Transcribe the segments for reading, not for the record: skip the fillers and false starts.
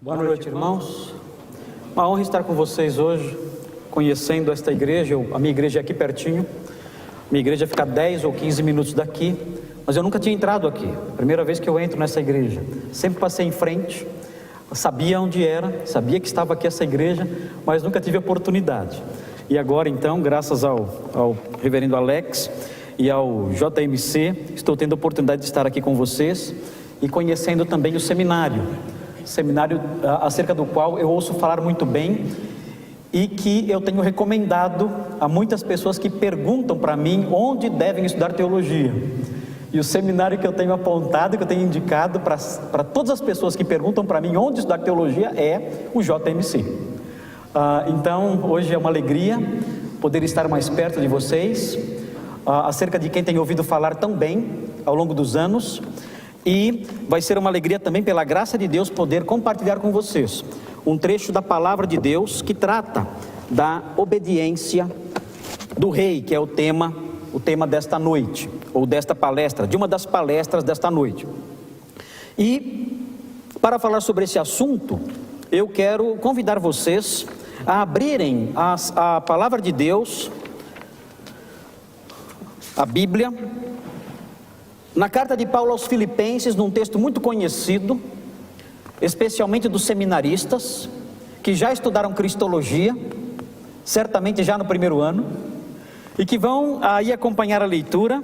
Boa noite, irmãos. Uma honra estar com vocês hoje, conhecendo esta igreja. A minha igreja é aqui pertinho. Minha igreja fica 10 ou 15 minutos daqui, mas eu nunca tinha entrado aqui. Primeira vez que eu entro nessa igreja. Sempre passei em frente, sabia onde era, sabia que estava aqui essa igreja, mas nunca tive oportunidade. E agora então, graças ao reverendo Alex e ao JMC, estou tendo a oportunidade de estar aqui com vocês e conhecendo também o seminário acerca do qual eu ouço falar muito bem e que eu tenho recomendado a muitas pessoas que perguntam para mim onde devem estudar teologia. E o seminário que eu tenho apontado, que eu tenho indicado para todas as pessoas que perguntam para mim onde estudar teologia é o JMC. Então hoje é uma alegria poder estar mais perto de vocês, acerca de quem tem ouvido falar tão bem ao longo dos anos. E vai ser uma alegria também, pela graça de Deus, poder compartilhar com vocês um trecho da palavra de Deus que trata da obediência do rei, que é o tema desta noite, ou desta palestra, de uma das palestras desta noite. E para falar sobre esse assunto, eu quero convidar vocês a abrirem a palavra de Deus, a Bíblia, na carta de Paulo aos Filipenses, num texto muito conhecido, especialmente dos seminaristas, que já estudaram Cristologia, certamente já no primeiro ano, e que vão aí acompanhar a leitura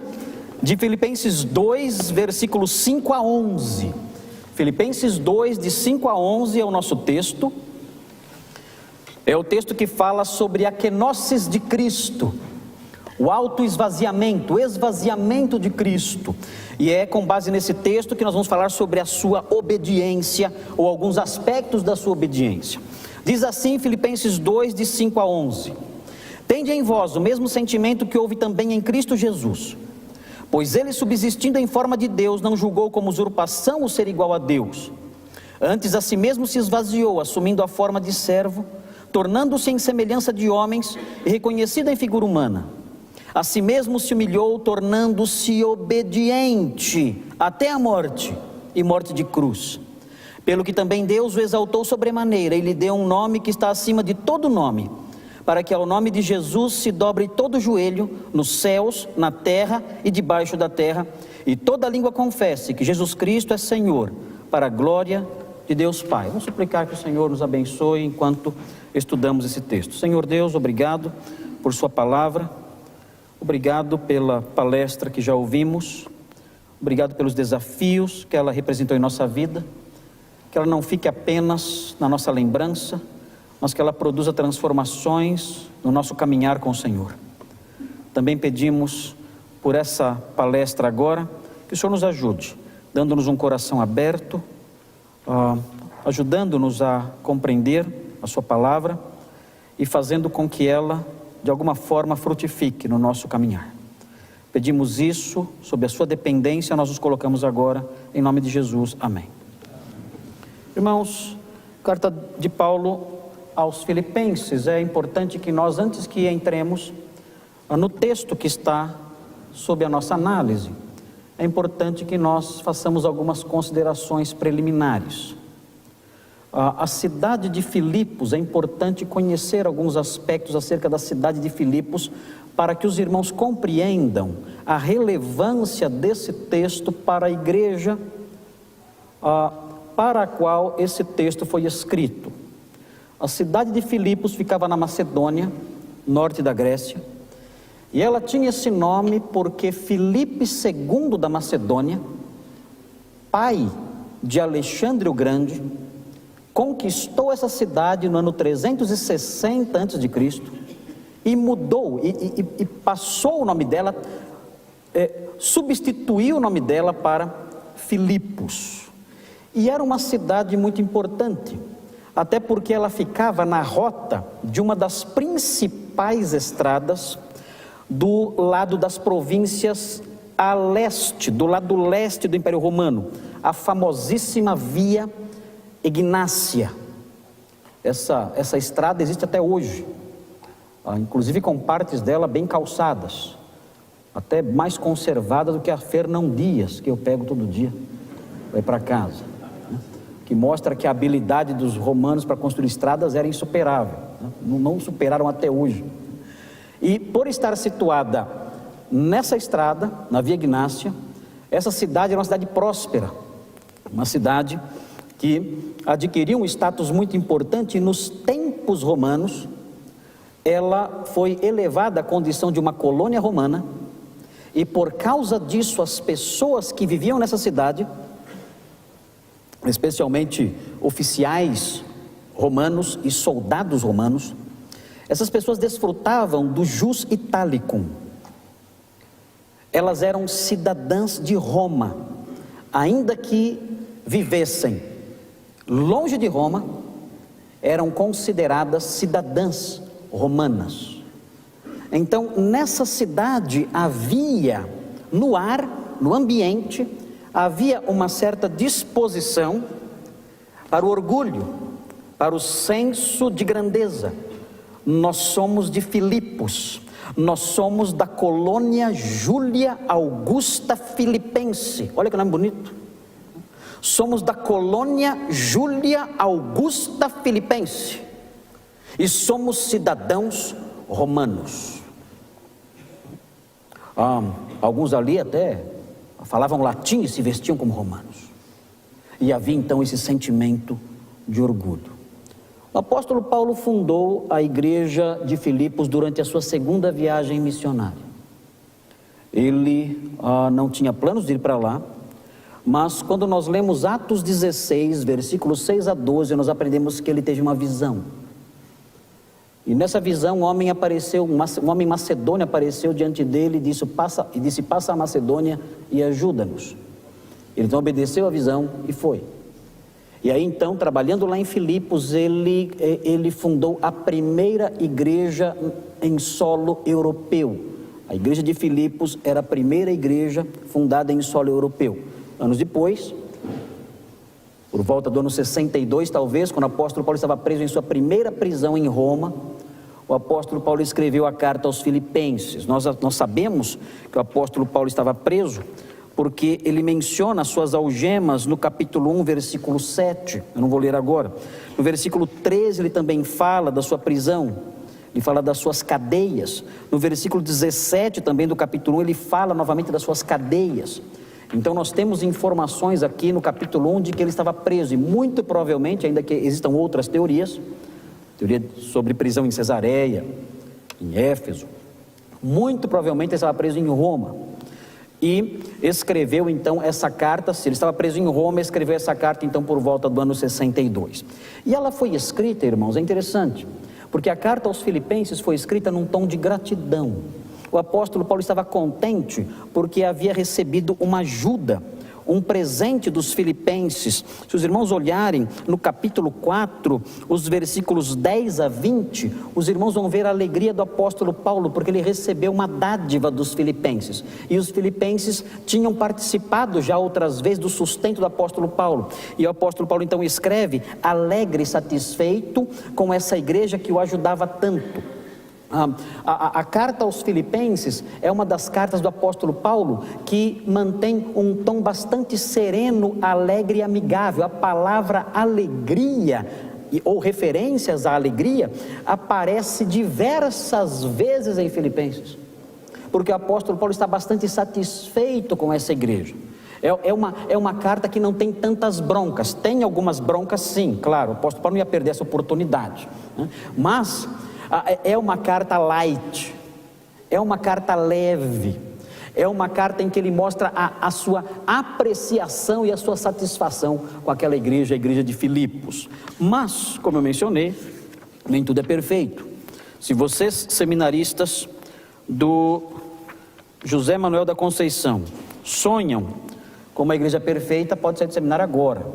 de Filipenses 2, versículos 5 a 11. Filipenses 2, de 5 a 11 é o nosso texto. É o texto que fala sobre a kenosis de Cristo, o autoesvaziamento, o esvaziamento de Cristo. E é com base nesse texto que nós vamos falar sobre a sua obediência, ou alguns aspectos da sua obediência. Diz assim Filipenses 2, de 5 a 11: Tende em vós o mesmo sentimento que houve também em Cristo Jesus, pois ele, subsistindo em forma de Deus, não julgou como usurpação o ser igual a Deus. Antes a si mesmo se esvaziou, assumindo a forma de servo, tornando-se em semelhança de homens e reconhecido em figura humana. A si mesmo se humilhou, tornando-se obediente até a morte, e morte de cruz. Pelo que também Deus o exaltou sobremaneira e lhe deu um nome que está acima de todo nome, para que ao nome de Jesus se dobre todo joelho, nos céus, na terra e debaixo da terra, e toda língua confesse que Jesus Cristo é Senhor, para a glória de Deus Pai. Vamos suplicar que o Senhor nos abençoe enquanto estudamos esse texto. Senhor Deus, obrigado por sua palavra. Obrigado pela palestra que já ouvimos, obrigado pelos desafios que ela representou em nossa vida, que ela não fique apenas na nossa lembrança, mas que ela produza transformações no nosso caminhar com o Senhor. Também pedimos por essa palestra agora, que o Senhor nos ajude, dando-nos um coração aberto, ajudando-nos a compreender a sua palavra e fazendo com que ela de alguma forma frutifique no nosso caminhar. Pedimos isso, sob a sua dependência, nós nos colocamos agora, em nome de Jesus, amém. Irmãos, carta de Paulo aos Filipenses, é importante que nós, antes que entremos no texto que está sob a nossa análise, é importante que nós façamos algumas considerações preliminares. A cidade de Filipos, é importante conhecer alguns aspectos acerca da cidade de Filipos, para que os irmãos compreendam a relevância desse texto para a igreja para a qual esse texto foi escrito. A cidade de Filipos ficava na Macedônia, norte da Grécia, e ela tinha esse nome porque Filipe II da Macedônia, pai de Alexandre o Grande, conquistou essa cidade no ano 360 a.C. e mudou, e passou o nome dela, substituiu o nome dela para Filipos. E era uma cidade muito importante, até porque ela ficava na rota de uma das principais estradas do lado das províncias a leste, do lado leste do Império Romano, a famosíssima Via Ignácia. Essa estrada existe até hoje, inclusive com partes dela bem calçadas, até mais conservadas do que a Fernão Dias, que eu pego todo dia, vai para casa. que mostra que a habilidade dos romanos para construir estradas era insuperável, né? Não superaram até hoje. E por estar situada nessa estrada, na Via Egnátia, essa cidade era uma cidade próspera, uma cidade que adquiriu um status muito importante. E nos tempos romanos, ela foi elevada à condição de uma colônia romana, e por causa disso as pessoas que viviam nessa cidade, especialmente oficiais romanos e soldados romanos, essas pessoas desfrutavam do jus italicum. Elas eram cidadãs de Roma, ainda que vivessem longe de Roma, eram consideradas cidadãs romanas. Então, nessa cidade havia, no ar, no ambiente, havia uma certa disposição para o orgulho, para o senso de grandeza. Nós somos de Filipos, nós somos da colônia Júlia Augusta Filipense. Olha que nome bonito. Somos da colônia Júlia Augusta Filipense e somos cidadãos romanos. Alguns ali até falavam latim e se vestiam como romanos. E havia então esse sentimento de orgulho. O apóstolo Paulo fundou a igreja de Filipos durante a sua segunda viagem missionária. Ele não tinha planos de ir para lá, mas quando nós lemos Atos 16, versículos 6 a 12, nós aprendemos que ele teve uma visão. E nessa visão um homem macedônio apareceu diante dele e disse: passa a Macedônia e ajuda-nos. Ele então obedeceu a visão e foi. E aí então, trabalhando lá em Filipos, ele fundou a primeira igreja em solo europeu. A igreja de Filipos era a primeira igreja fundada em solo europeu. Anos depois, por volta do ano 62 talvez, quando o apóstolo Paulo estava preso em sua primeira prisão em Roma, o apóstolo Paulo escreveu a carta aos Filipenses. Nós sabemos que o apóstolo Paulo estava preso porque ele menciona as suas algemas no capítulo 1, versículo 7, eu não vou ler agora. No versículo 13 ele também fala da sua prisão, ele fala das suas cadeias. No versículo 17 também do capítulo 1 ele fala novamente das suas cadeias. Então nós temos informações aqui no capítulo 1 de que ele estava preso, e muito provavelmente, ainda que existam outras teoria sobre prisão em Cesareia, em Éfeso, muito provavelmente ele estava preso em Roma. E escreveu então essa carta, se ele estava preso em Roma, escreveu essa carta então por volta do ano 62. E ela foi escrita, irmãos, é interessante, porque a carta aos Filipenses foi escrita num tom de gratidão. O apóstolo Paulo estava contente porque havia recebido uma ajuda, um presente dos filipenses. Se os irmãos olharem no capítulo 4, os versículos 10 a 20, os irmãos vão ver a alegria do apóstolo Paulo, porque ele recebeu uma dádiva dos filipenses, e os filipenses tinham participado já outras vezes do sustento do apóstolo Paulo, e o apóstolo Paulo então escreve, alegre e satisfeito com essa igreja que o ajudava tanto. A carta aos Filipenses é uma das cartas do apóstolo Paulo que mantém um tom bastante sereno, alegre e amigável. A palavra alegria ou referências à alegria aparece diversas vezes em Filipenses, porque o apóstolo Paulo está bastante satisfeito com essa igreja. É uma carta que não tem tantas broncas. Tem algumas broncas, sim, claro, o apóstolo Paulo não ia perder essa oportunidade, né? Mas é uma carta light, é uma carta leve, é uma carta em que ele mostra a sua apreciação e a sua satisfação com aquela igreja, a igreja de Filipos. Mas, como eu mencionei, nem tudo é perfeito. Se vocês, seminaristas do José Manuel da Conceição, sonham com uma igreja perfeita, pode sair do seminário agora.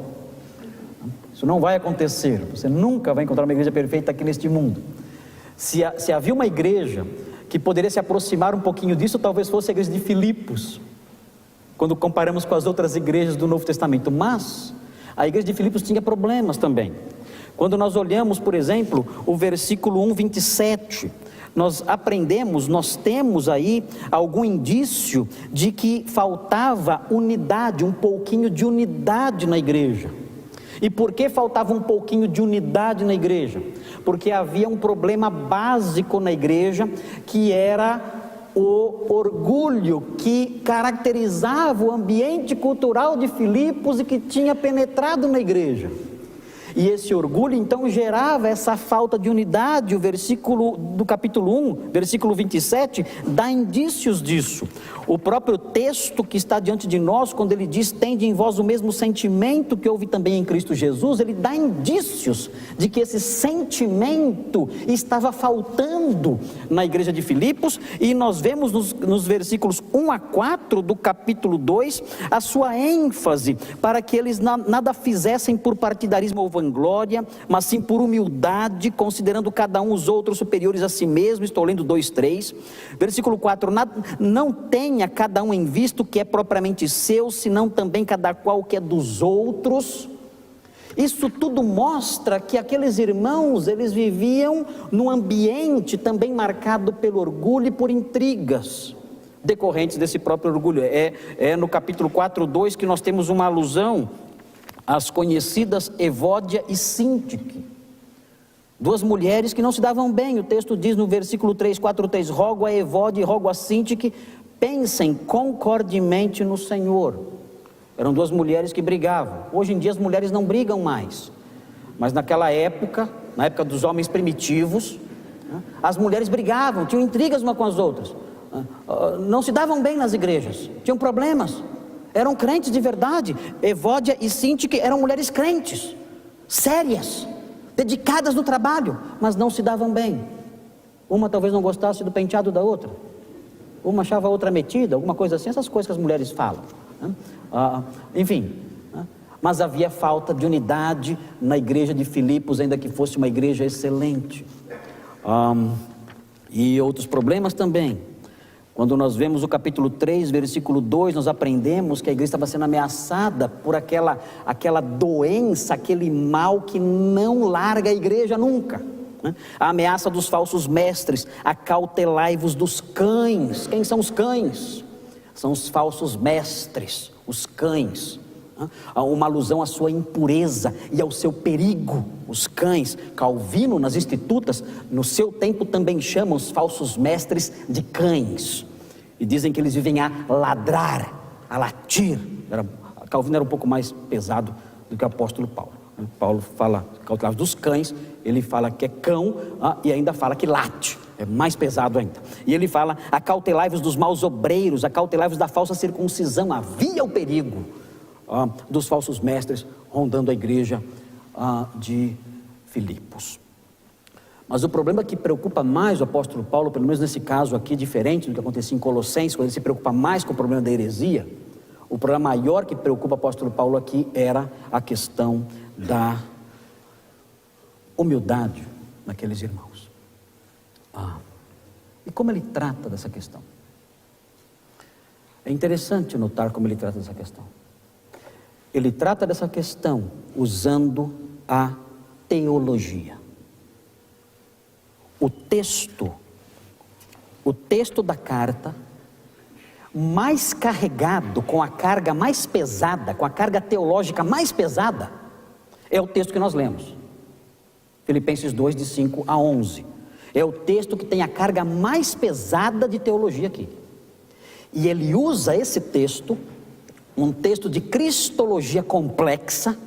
Isso não vai acontecer, você nunca vai encontrar uma igreja perfeita aqui neste mundo. Se havia uma igreja que poderia se aproximar um pouquinho disso, talvez fosse a igreja de Filipos, quando comparamos com as outras igrejas do Novo Testamento. Mas a igreja de Filipos tinha problemas também. Quando nós olhamos, por exemplo, o versículo 1, 27, nós temos aí algum indício de que faltava unidade, um pouquinho de unidade na igreja. E por que faltava um pouquinho de unidade na igreja? Porque havia um problema básico na igreja, que era o orgulho que caracterizava o ambiente cultural de Filipos e que tinha penetrado na igreja. E esse orgulho então gerava essa falta de unidade. O versículo do capítulo 1, versículo 27, dá indícios disso. O próprio texto que está diante de nós, quando ele diz: tende em vós o mesmo sentimento que houve também em Cristo Jesus, ele dá indícios de que esse sentimento estava faltando na igreja de Filipos. E nós vemos nos versículos 1 a 4 do capítulo 2, a sua ênfase para que eles nada fizessem por partidarismo ou vanglória, mas sim por humildade, considerando cada um os outros superiores a si mesmo. Estou lendo 2:3. Versículo 4: não tenha cada um em vista o que é propriamente seu, senão também cada qual o que é dos outros. Isso tudo mostra que aqueles irmãos, eles viviam num ambiente também marcado pelo orgulho e por intrigas decorrentes desse próprio orgulho. É no capítulo 4:2 que nós temos uma alusão às conhecidas Evódia e Síntique, duas mulheres que não se davam bem. O texto diz no versículo 3:4:3: rogo a Evódia e rogo a Síntique, pensem concordemente no Senhor. Eram duas mulheres que brigavam. Hoje em dia as mulheres não brigam mais, mas naquela época, na época dos homens primitivos, as mulheres brigavam, tinham intrigas umas com as outras, não se davam bem nas igrejas, tinham problemas. Eram crentes de verdade. Evódia e Síntique eram mulheres crentes, sérias, dedicadas no trabalho, mas não se davam bem. Uma talvez não gostasse do penteado da outra, uma achava a outra metida, alguma coisa assim, essas coisas que as mulheres falam, enfim, mas havia falta de unidade na igreja de Filipos, ainda que fosse uma igreja excelente. E outros problemas também. Quando nós vemos o capítulo 3, versículo 2, nós aprendemos que a igreja estava sendo ameaçada por aquela doença, aquele mal que não larga a igreja nunca. A ameaça dos falsos mestres: acautelai-vos dos cães. Quem são os cães? São os falsos mestres, os cães. Há uma alusão à sua impureza e ao seu perigo. Os cães, Calvino nas Institutas, no seu tempo também chama os falsos mestres de cães, e dizem que eles vivem a ladrar, a latir. Calvino era um pouco mais pesado do que o apóstolo Paulo. Paulo fala dos cães, ele fala que é cão, e ainda fala que late, é mais pesado ainda. E ele fala: acautelai-vos dos maus obreiros, acautelai-vos da falsa circuncisão. Havia o perigo dos falsos mestres rondando a igreja de Filipos. Mas o problema que preocupa mais o apóstolo Paulo, pelo menos nesse caso aqui, diferente do que acontecia em Colossenses, quando ele se preocupa mais com o problema da heresia, o problema maior que preocupa o apóstolo Paulo aqui era a questão da humildade naqueles irmãos. E como ele trata dessa questão? É interessante notar como ele trata dessa questão. Ele trata dessa questão usando a teologia. O texto da carta mais carregado, com a carga mais pesada, com a carga teológica mais pesada, é o texto que nós lemos, Filipenses 2, de 5 a 11. É o texto que tem a carga mais pesada de teologia aqui. E ele usa esse texto, um texto de cristologia complexa,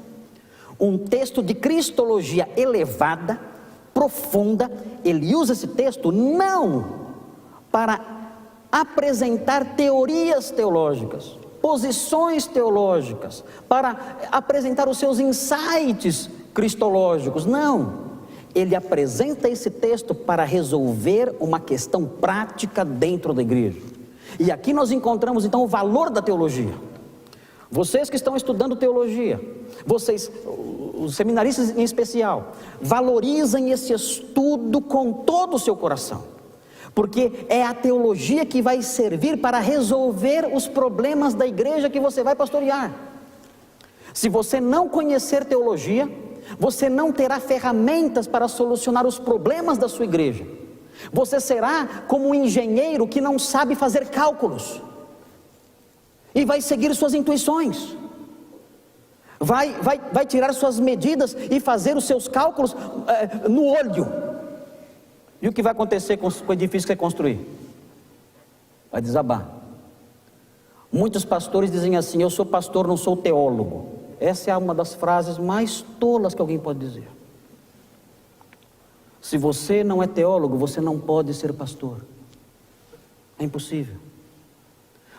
um texto de cristologia elevada, profunda. Ele usa esse texto não para apresentar teorias teológicas, posições teológicas, para apresentar os seus insights cristológicos. Não, ele apresenta esse texto para resolver uma questão prática dentro da igreja. E aqui nós encontramos então o valor da teologia. Vocês que estão estudando teologia, vocês, os seminaristas em especial, valorizem esse estudo com todo o seu coração, porque é a teologia que vai servir para resolver os problemas da igreja que você vai pastorear. Se você não conhecer teologia, você não terá ferramentas para solucionar os problemas da sua igreja. Você será como um engenheiro que não sabe fazer cálculos e vai seguir suas intuições, vai tirar suas medidas e fazer os seus cálculos no olho. E o que vai acontecer com o edifício que você construir? Vai desabar. Muitos pastores dizem assim: eu sou pastor, não sou teólogo. Essa é uma das frases mais tolas que alguém pode dizer. Se você não é teólogo, você não pode ser pastor. É impossível.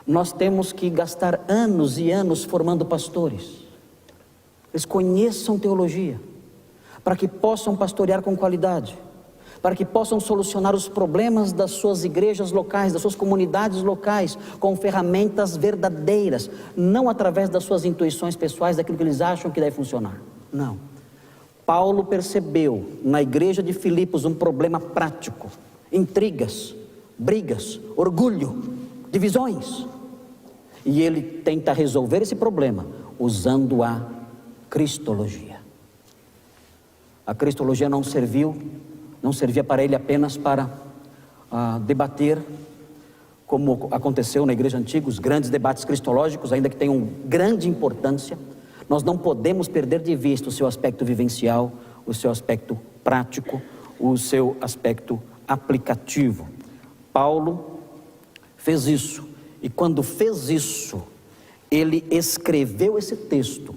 Nós temos que gastar anos e anos formando pastores. Eles conheçam teologia, para que possam pastorear com qualidade, para que possam solucionar os problemas das suas igrejas locais, das suas comunidades locais, com ferramentas verdadeiras, não através das suas intuições pessoais, daquilo que eles acham que deve funcionar. Não. Paulo percebeu na igreja de Filipos um problema prático: intrigas, brigas, orgulho, divisões. E ele tenta resolver esse problema usando a cristologia. A cristologia não servia para ele apenas para debater, como aconteceu na igreja antiga, os grandes debates cristológicos, ainda que tenham grande importância. Nós não podemos perder de vista o seu aspecto vivencial, o seu aspecto prático, o seu aspecto aplicativo. Paulo fez isso, e quando fez isso, ele escreveu esse texto.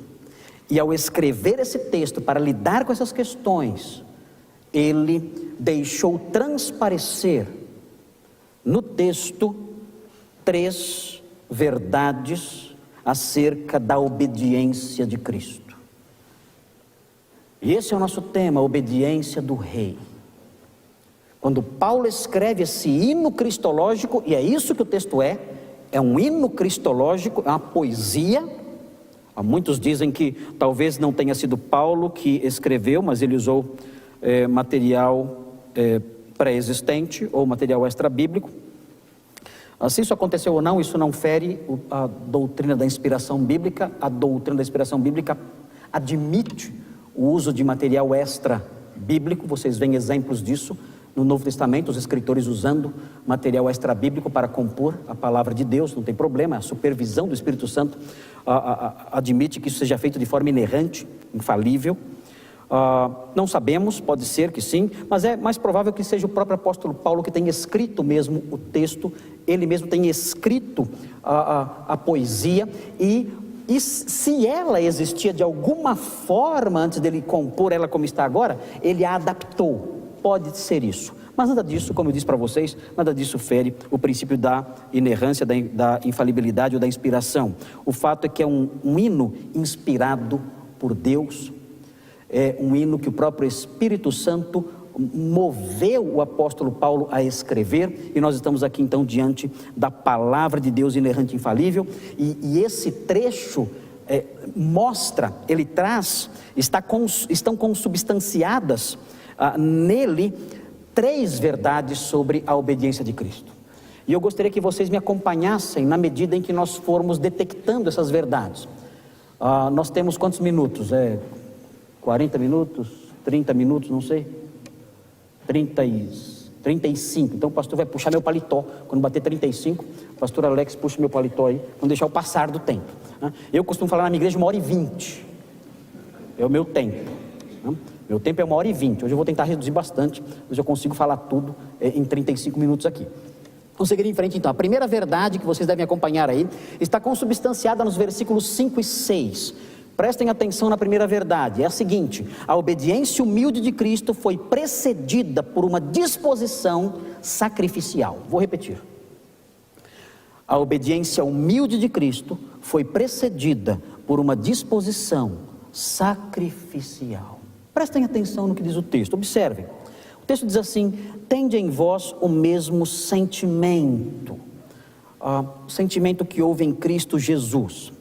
E ao escrever esse texto para lidar com essas questões, ele deixou transparecer no texto 3 verdades acerca da obediência de Cristo. E esse é o nosso tema: a obediência do rei. Quando Paulo escreve esse hino cristológico, e é isso que o texto é um hino cristológico, é uma poesia. Muitos dizem que talvez não tenha sido Paulo que escreveu, mas ele usou material pré-existente ou material extra-bíblico. Se isso aconteceu ou não, isso não fere a doutrina da inspiração bíblica. A doutrina da inspiração bíblica admite o uso de material extra-bíblico. Vocês veem exemplos disso no Novo Testamento, os escritores usando material extra-bíblico para compor a palavra de Deus. Não tem problema, a supervisão do Espírito Santo admite que isso seja feito de forma inerrante, infalível. Não sabemos, pode ser que sim, mas é mais provável que seja o próprio apóstolo Paulo que tenha escrito mesmo o texto, ele mesmo tenha escrito a poesia, e se ela existia de alguma forma antes dele compor ela como está agora, ele a adaptou. Pode ser isso, mas nada disso, como eu disse para vocês, nada disso fere o princípio da inerrância, da infalibilidade ou da inspiração. O fato é que é um hino inspirado por Deus, é um hino que o próprio Espírito Santo moveu o apóstolo Paulo a escrever, e nós estamos aqui então diante da palavra de Deus inerrante e infalível, e esse trecho mostra, ele traz, estão consubstanciadas nele 3 verdades sobre a obediência de Cristo. E eu gostaria que vocês me acompanhassem na medida em que nós formos detectando essas verdades. Nós temos quantos minutos? 40 minutos? 30 minutos? Não sei. 35. Então o pastor vai puxar meu paletó. Quando bater 35, o pastor Alex puxa meu paletó aí, não deixar o passar do tempo. Eu costumo falar na minha igreja 1h20. É o meu tempo. Meu tempo é 1h20. Hoje eu vou tentar reduzir bastante, hoje eu consigo falar tudo em 35 minutos aqui. Vamos seguir em frente então. A primeira verdade que vocês devem acompanhar aí está consubstanciada nos versículos 5 e 6. Prestem atenção na primeira verdade, é a seguinte: a obediência humilde de Cristo foi precedida por uma disposição sacrificial. Vou repetir. A obediência humilde de Cristo foi precedida por uma disposição sacrificial. Prestem atenção no que diz o texto, observem. O texto diz assim: tende em vós o mesmo sentimento, o sentimento que houve em Cristo Jesus.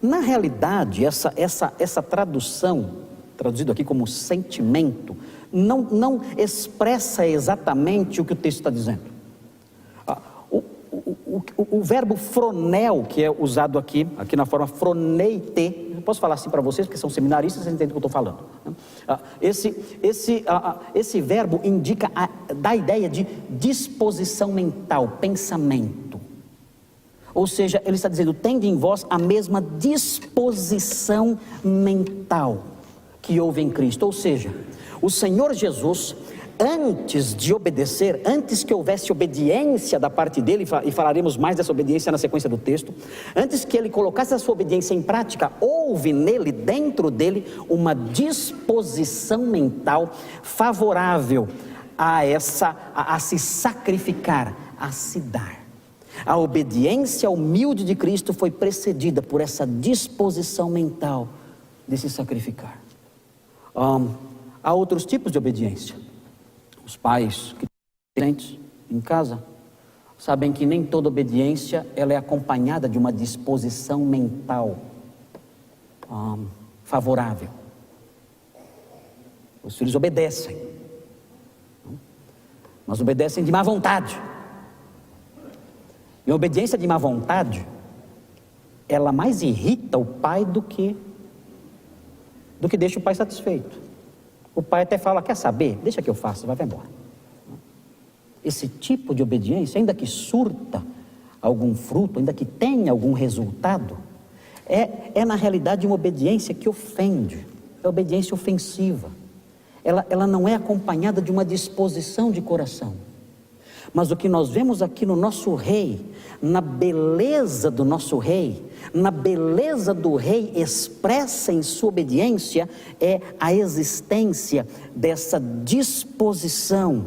Na realidade, essa tradução, traduzido aqui como sentimento, não expressa exatamente o que o texto está dizendo. O verbo fronel, que é usado aqui na forma froneite, eu posso falar assim para vocês, porque são seminaristas, vocês entendem o que eu estou falando. Esse verbo dá a ideia de disposição mental, pensamento. Ou seja, ele está dizendo, tende em vós a mesma disposição mental que houve em Cristo. Ou seja, o Senhor Jesus, antes de obedecer, antes que houvesse obediência da parte dele, e falaremos mais dessa obediência na sequência do texto, antes que ele colocasse a sua obediência em prática, houve nele, dentro dele, uma disposição mental favorável a se sacrificar, a se dar. A obediência humilde de Cristo foi precedida por essa disposição mental de se sacrificar. Há outros tipos de obediência. Os pais que têm em casa sabem que nem toda obediência ela é acompanhada de uma disposição mental favorável. Os filhos obedecem, mas obedecem de má vontade. E a obediência de má vontade, ela mais irrita o pai do que deixa o pai satisfeito. O pai até fala, quer saber? Deixa que eu faço, vai embora. Esse tipo de obediência, ainda que surta algum fruto, ainda que tenha algum resultado, é na realidade uma obediência que ofende, é obediência ofensiva. Ela não é acompanhada de uma disposição de coração. Mas o que nós vemos aqui no nosso rei, na beleza do nosso rei, na beleza do rei expressa em sua obediência, é a existência dessa disposição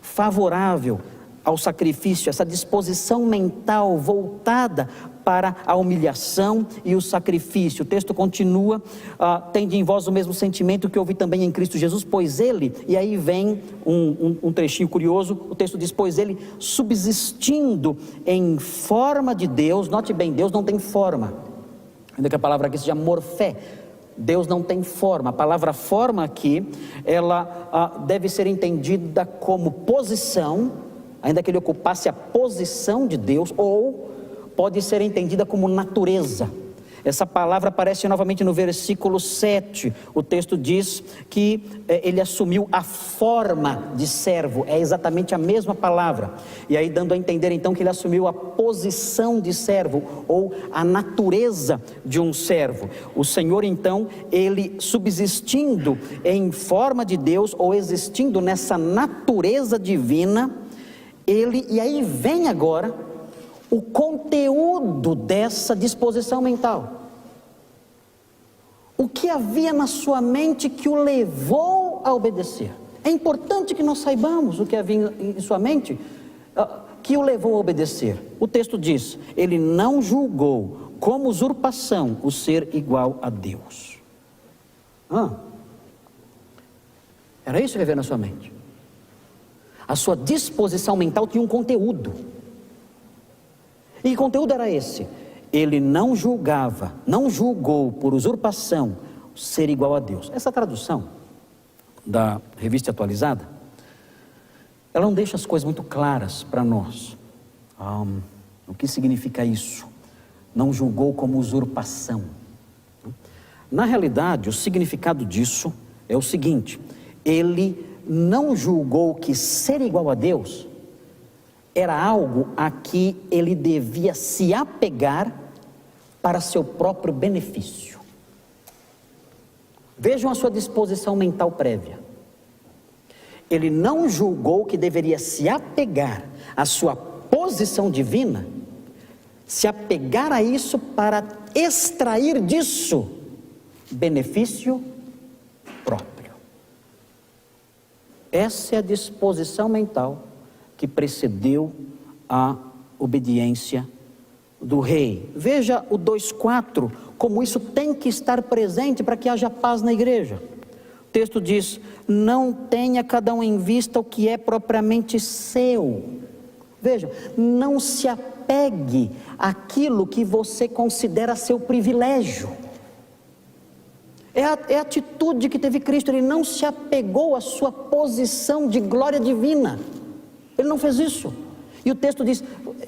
favorável ao sacrifício, essa disposição mental voltada para a humilhação e o sacrifício. O texto continua, tende em vós o mesmo sentimento que houve também em Cristo Jesus, pois ele, e aí vem um trechinho curioso, o texto diz, pois ele, subsistindo em forma de Deus, note bem, Deus não tem forma, ainda que a palavra aqui seja morfé, Deus não tem forma. A palavra forma aqui, ela deve ser entendida como posição, ainda que ele ocupasse a posição de Deus, ou pode ser entendida como natureza. Essa palavra aparece novamente no versículo 7, o texto diz que ele assumiu a forma de servo, é exatamente a mesma palavra, e aí dando a entender então que ele assumiu a posição de servo, ou a natureza de um servo. O Senhor então, ele subsistindo em forma de Deus, ou existindo nessa natureza divina, e aí vem agora o conteúdo dessa disposição mental. O que havia na sua mente que o levou a obedecer? É importante que nós saibamos o que havia em sua mente que o levou a obedecer. O texto diz, ele não julgou como usurpação o ser igual a Deus. Era isso que havia na sua mente. A sua disposição mental tinha um conteúdo. E que conteúdo era esse? Ele não julgou por usurpação ser igual a Deus. Essa tradução da Revista Atualizada, ela não deixa as coisas muito claras para nós. O que significa isso? Não julgou como usurpação. Na realidade, o significado disso é o seguinte: ele não julgou que ser igual a Deus era algo a que ele devia se apegar para seu próprio benefício. Vejam a sua disposição mental prévia. Ele não julgou que deveria se apegar à sua posição divina, se apegar a isso para extrair disso benefício próprio. Essa é a disposição mental que precedeu a obediência do rei. Veja o 2,4, como isso tem que estar presente para que haja paz na igreja. O texto diz, não tenha cada um em vista o que é propriamente seu. Veja, não se apegue àquilo que você considera seu privilégio. É a atitude que teve Cristo, ele não se apegou à sua posição de glória divina. Ele não fez isso. E o texto diz,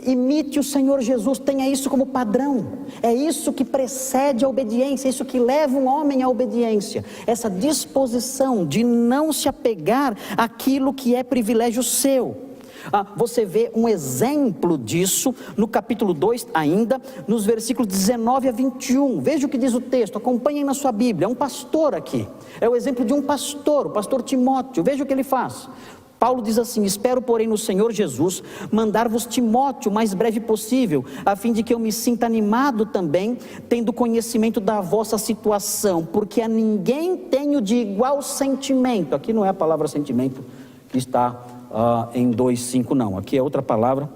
imite o Senhor Jesus, tenha isso como padrão. É isso que precede a obediência, é isso que leva um homem à obediência. Essa disposição de não se apegar àquilo que é privilégio seu. Você vê um exemplo disso no capítulo 2 ainda, nos versículos 19 a 21. Veja o que diz o texto, acompanhem na sua Bíblia. É um pastor aqui, é o exemplo de um pastor, o pastor Timóteo. Veja o que ele faz. Paulo diz assim: espero porém no Senhor Jesus mandar-vos Timóteo o mais breve possível, a fim de que eu me sinta animado também, tendo conhecimento da vossa situação, porque a ninguém tenho de igual sentimento. Aqui não é a palavra sentimento que está em 2:5 não, aqui é outra palavra,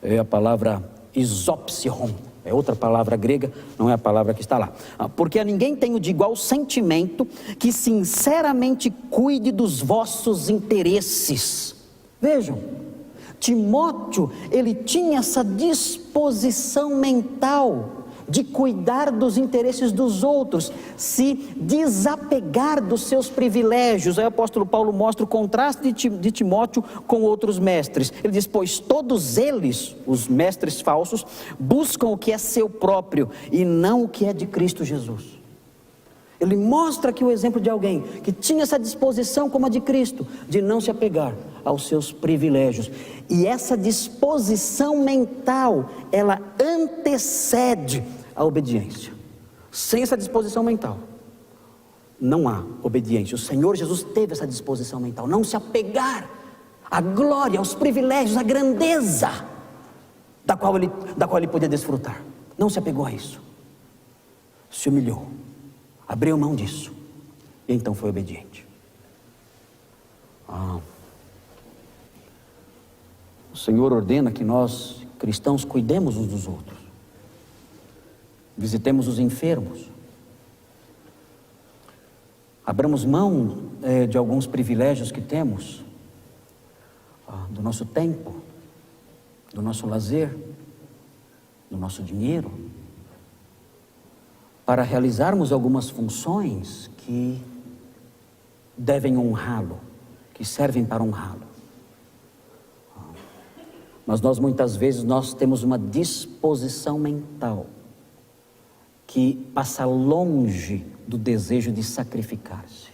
é a palavra isopsion, é outra palavra grega, não é a palavra que está lá. Porque a ninguém tenho de igual sentimento, que sinceramente cuide dos vossos interesses. Vejam, Timóteo, ele tinha essa disposição mental de cuidar dos interesses dos outros, se desapegar dos seus privilégios. Aí o apóstolo Paulo mostra o contraste de Timóteo com outros mestres. Ele diz: pois todos eles, os mestres falsos, buscam o que é seu próprio e não o que é de Cristo Jesus. Ele mostra aqui o exemplo de alguém que tinha essa disposição como a de Cristo, de não se apegar aos seus privilégios. E essa disposição mental, ela antecede a obediência. Sem essa disposição mental, não há obediência. O Senhor Jesus teve essa disposição mental, não se apegar à glória, aos privilégios, à grandeza da qual ele podia desfrutar. Não se apegou a isso, se humilhou, abriu mão disso, e então foi obediente. O Senhor ordena que nós, cristãos, cuidemos uns dos outros, visitemos os enfermos, abramos mão de alguns privilégios que temos, do nosso tempo, do nosso lazer, do nosso dinheiro, para realizarmos algumas funções que devem honrá-lo, que servem para honrá-lo. Mas muitas vezes nós temos uma disposição mental que passa longe do desejo de sacrificar-se.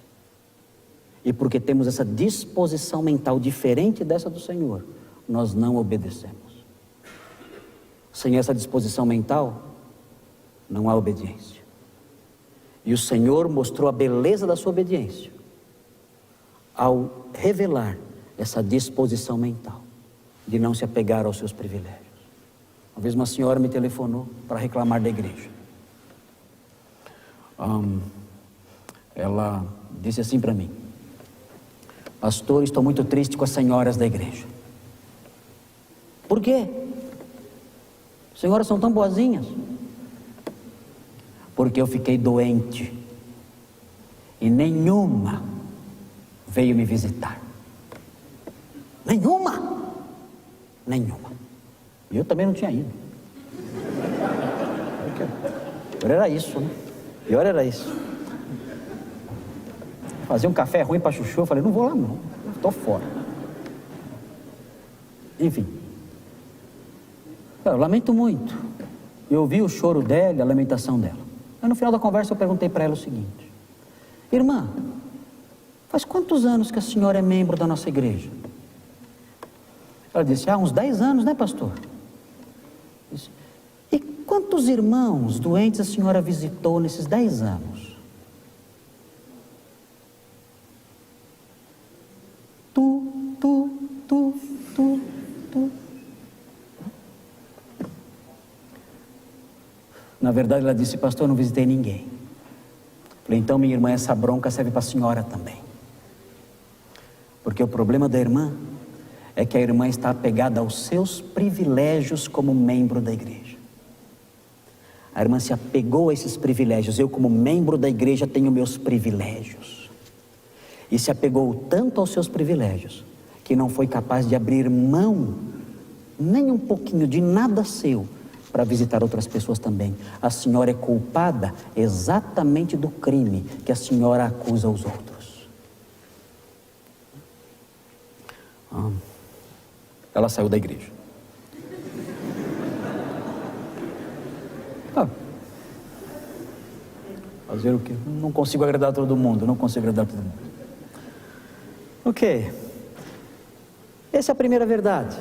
E porque temos essa disposição mental diferente dessa do Senhor, nós não obedecemos. Sem essa disposição mental, não há obediência. E o Senhor mostrou a beleza da sua obediência ao revelar essa disposição mental de não se apegar aos seus privilégios. Uma vez uma senhora me telefonou para reclamar da igreja. Ela disse assim para mim: pastor, estou muito triste com as senhoras da igreja. Por quê? As senhoras são tão boazinhas. Porque eu fiquei doente e nenhuma veio me visitar. Nenhuma. E eu também não tinha ido. Pior era isso, né? Pior era isso. Fazia um café ruim para chuchu, eu falei: não vou lá não, estou fora. Enfim, eu lamento muito. Eu ouvi o choro dela, a lamentação dela. Aí no final da conversa eu perguntei para ela o seguinte: irmã, faz quantos anos que a senhora é membro da nossa igreja? Ela disse: uns 10 anos, né, pastor? Disse: e quantos irmãos doentes a senhora visitou nesses 10 anos? Tu. Na verdade ela disse: pastor, eu não visitei ninguém. Falei: então minha irmã, essa bronca serve para a senhora também. Porque o problema da irmã é que a irmã está apegada aos seus privilégios como membro da igreja. A irmã se apegou a esses privilégios. Eu, como membro da igreja, tenho meus privilégios. E se apegou tanto aos seus privilégios que não foi capaz de abrir mão nem um pouquinho de nada seu para visitar outras pessoas também. A senhora é culpada exatamente do crime que a senhora acusa os outros. Ela saiu da igreja. Fazer o quê? Não consigo agradar todo mundo, Ok. Essa é a primeira verdade.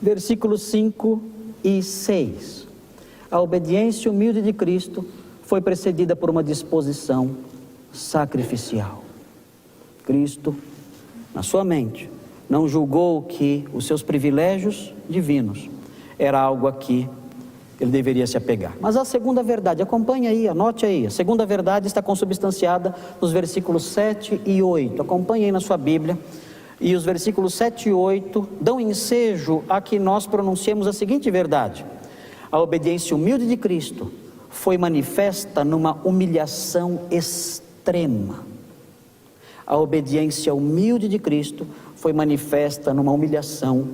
Versículos 5 e 6. A obediência humilde de Cristo foi precedida por uma disposição sacrificial. Cristo, na sua mente, não julgou que os seus privilégios divinos era algo a que ele deveria se apegar. Mas a segunda verdade, acompanhe aí, anote aí. A segunda verdade está consubstanciada nos versículos 7 e 8. Acompanhe aí na sua Bíblia. E os versículos 7 e 8 dão ensejo a que nós pronunciemos a seguinte verdade: a obediência humilde de Cristo foi manifesta numa humilhação extrema. A obediência humilde de Cristo foi manifesta numa humilhação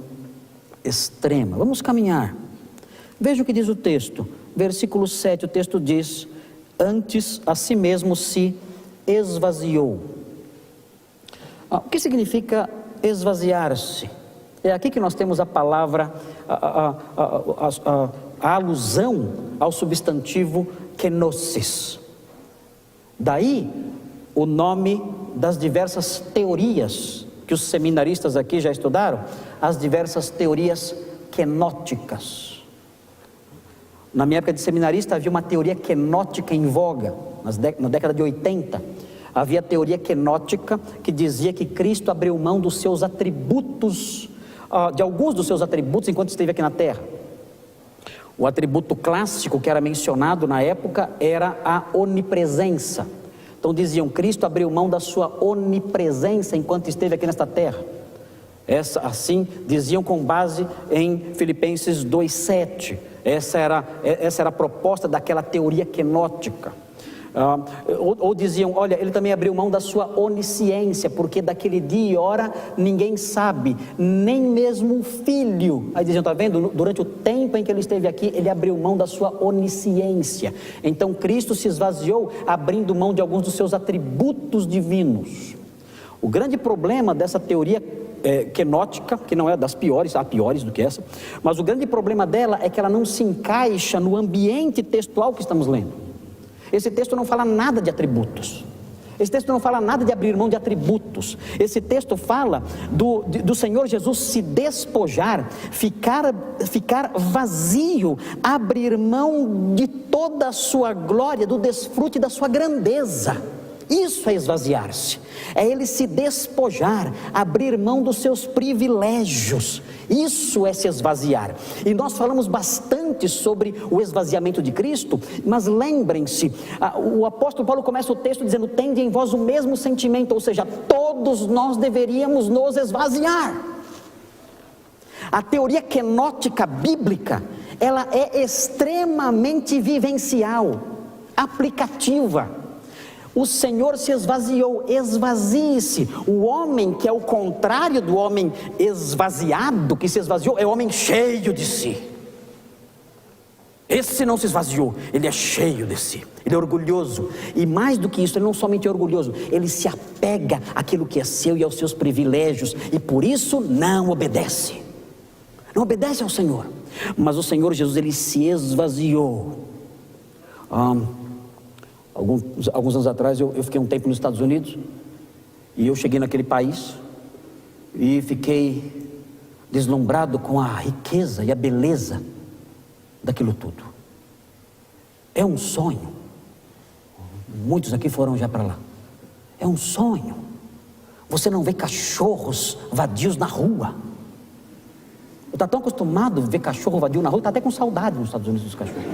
extrema. Vamos caminhar. Veja o que diz o texto. Versículo 7, o texto diz: antes a si mesmo se esvaziou. O que significa esvaziar-se? É aqui que nós temos a palavra, a alusão ao substantivo kenosis. Daí o nome das diversas teorias que os seminaristas aqui já estudaram, as diversas teorias kenóticas. Na minha época de seminarista havia uma teoria kenótica em voga, na década de 80. Havia a teoria kenótica que dizia que Cristo abriu mão dos seus atributos, de alguns dos seus atributos enquanto esteve aqui na terra. O atributo clássico que era mencionado na época era a onipresença. Então diziam, Cristo abriu mão da sua onipresença enquanto esteve aqui nesta terra. Assim diziam com base em Filipenses 2,7. Essa era a proposta daquela teoria kenótica. Ou diziam, olha, ele também abriu mão da sua onisciência, porque daquele dia e hora ninguém sabe, nem mesmo o filho. Aí diziam, está vendo, durante o tempo em que ele esteve aqui, ele abriu mão da sua onisciência. Então Cristo se esvaziou, abrindo mão de alguns dos seus atributos divinos. O grande problema dessa teoria kenótica, que não é das piores, há piores do que essa, mas o grande problema dela é que ela não se encaixa no ambiente textual que estamos lendo. Esse texto não fala nada de atributos. Esse texto não fala nada de abrir mão de atributos. Esse texto fala do Senhor Jesus se despojar, ficar vazio, abrir mão de toda a sua glória, do desfrute da sua grandeza. Isso é esvaziar-se, é ele se despojar, abrir mão dos seus privilégios. Isso é se esvaziar. E nós falamos bastante sobre o esvaziamento de Cristo, mas lembrem-se, o apóstolo Paulo começa o texto dizendo, tende em vós o mesmo sentimento, ou seja, todos nós deveríamos nos esvaziar. A teoria kenótica bíblica, ela é extremamente vivencial, aplicativa. O Senhor se esvaziou, esvazie-se. O homem que é o contrário do homem esvaziado, que se esvaziou, é o homem cheio de si. Esse não se esvaziou, ele é cheio de si, ele é orgulhoso. E mais do que isso, ele não somente é orgulhoso, ele se apega àquilo que é seu e aos seus privilégios, e por isso não obedece. Não obedece ao Senhor. Mas o Senhor Jesus, ele se esvaziou. Alguns anos atrás eu fiquei um tempo nos Estados Unidos, e eu cheguei naquele país e fiquei deslumbrado com a riqueza e a beleza daquilo tudo. É um sonho. Muitos aqui foram já para lá. É um sonho. Você não vê cachorros vadios na rua. Eu estou tão acostumado a ver cachorro vadio na rua, está até com saudade nos Estados Unidos dos cachorros.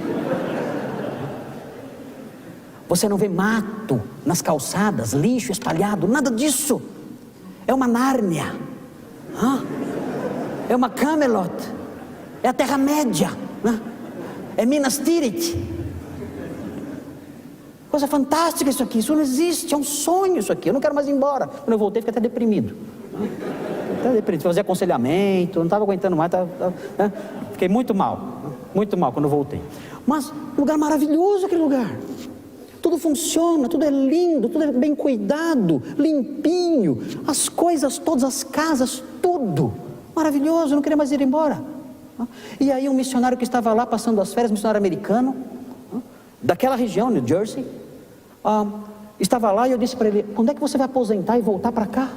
Você não vê mato nas calçadas, lixo espalhado, nada disso. É uma Nárnia, é uma Camelot, é a Terra-média, é Minas Tirith. Coisa fantástica isso aqui, isso não existe, é um sonho isso aqui. Eu não quero mais ir embora. Quando eu voltei, fiquei até deprimido. Fazia aconselhamento, não estava aguentando mais, fiquei muito mal quando eu voltei. Mas um lugar maravilhoso, aquele lugar. Tudo funciona, tudo é lindo, tudo é bem cuidado, limpinho, as coisas todas, as casas, tudo maravilhoso, eu não queria mais ir embora. E aí um missionário que estava lá passando as férias, missionário americano, daquela região, New Jersey, estava lá e eu disse para ele, quando é que você vai aposentar e voltar para cá?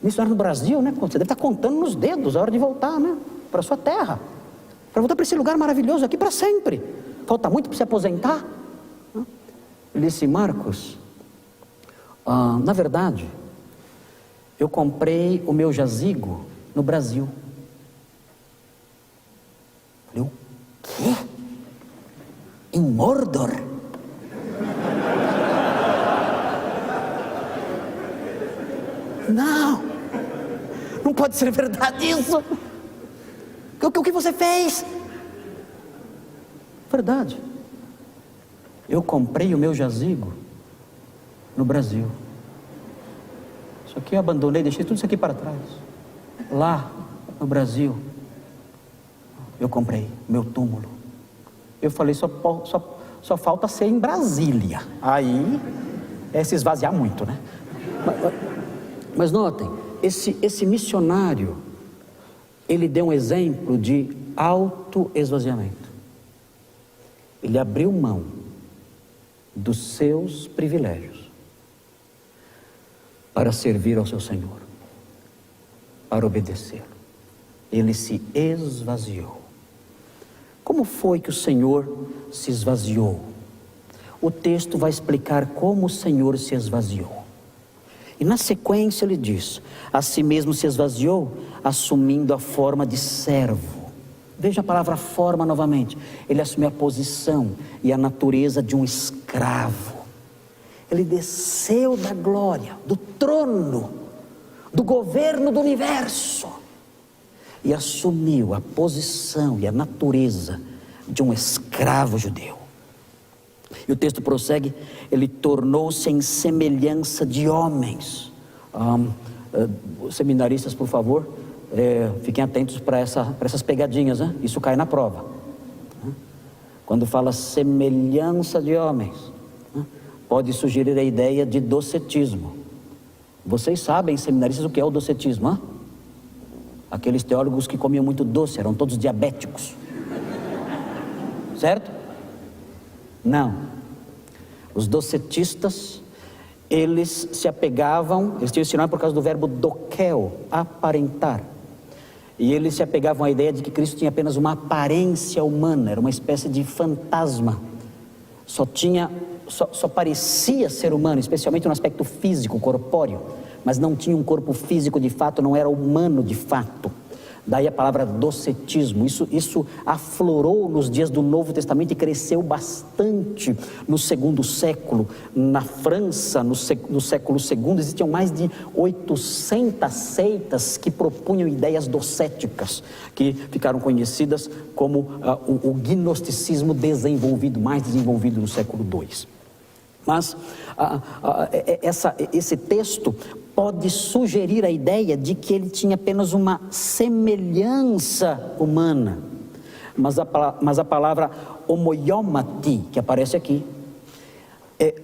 Missionário no Brasil, né? Você deve estar contando nos dedos a hora de voltar, né? Para a sua terra. Para voltar para esse lugar maravilhoso aqui para sempre. Falta muito para se aposentar. Ele disse: Marcos, na verdade, eu comprei o meu jazigo no Brasil. Eu falei: o quê? Em Mordor? Não pode ser verdade isso. O que você fez? Verdade. Eu comprei o meu jazigo no Brasil. Isso aqui eu abandonei, deixei tudo isso aqui para trás. Lá no Brasil, eu comprei meu túmulo. Eu falei: só falta ser em Brasília. Aí é se esvaziar muito, né? Mas notem, esse missionário, ele deu um exemplo de autoesvaziamento. Ele abriu mão dos seus privilégios para servir ao seu Senhor, para obedecê-lo. Ele se esvaziou. Como foi que o Senhor se esvaziou? O texto vai explicar como o Senhor se esvaziou. E na sequência ele diz: a si mesmo se esvaziou, assumindo a forma de servo. Veja a palavra forma novamente. Ele assumiu a posição e a natureza de um escravo. Ele desceu da glória, do trono, do governo do universo, e assumiu a posição e a natureza de um escravo judeu. E o texto prossegue: ele tornou-se em semelhança de homens. Seminaristas, por favor, fiquem atentos para essas pegadinhas, né? Isso cai na prova. Quando fala semelhança de homens, pode sugerir a ideia de docetismo. Vocês sabem, seminaristas, o que é o docetismo? Aqueles teólogos que comiam muito doce, eram todos diabéticos. Certo? Não. Os docetistas, eles se apegavam, eles tinham esse nome por causa do verbo dokel, aparentar. E eles se apegavam à ideia de que Cristo tinha apenas uma aparência humana, era uma espécie de fantasma. Só parecia ser humano, especialmente no aspecto físico, corpóreo, mas não tinha um corpo físico de fato, não era humano de fato. Daí a palavra docetismo. Isso aflorou nos dias do Novo Testamento e cresceu bastante no segundo século. Na França, no século II, existiam mais de 800 seitas que propunham ideias docéticas, que ficaram conhecidas como o gnosticismo mais desenvolvido no século II. Mas esse texto pode sugerir a ideia de que ele tinha apenas uma semelhança humana. Mas a palavra homoiomati, que aparece aqui,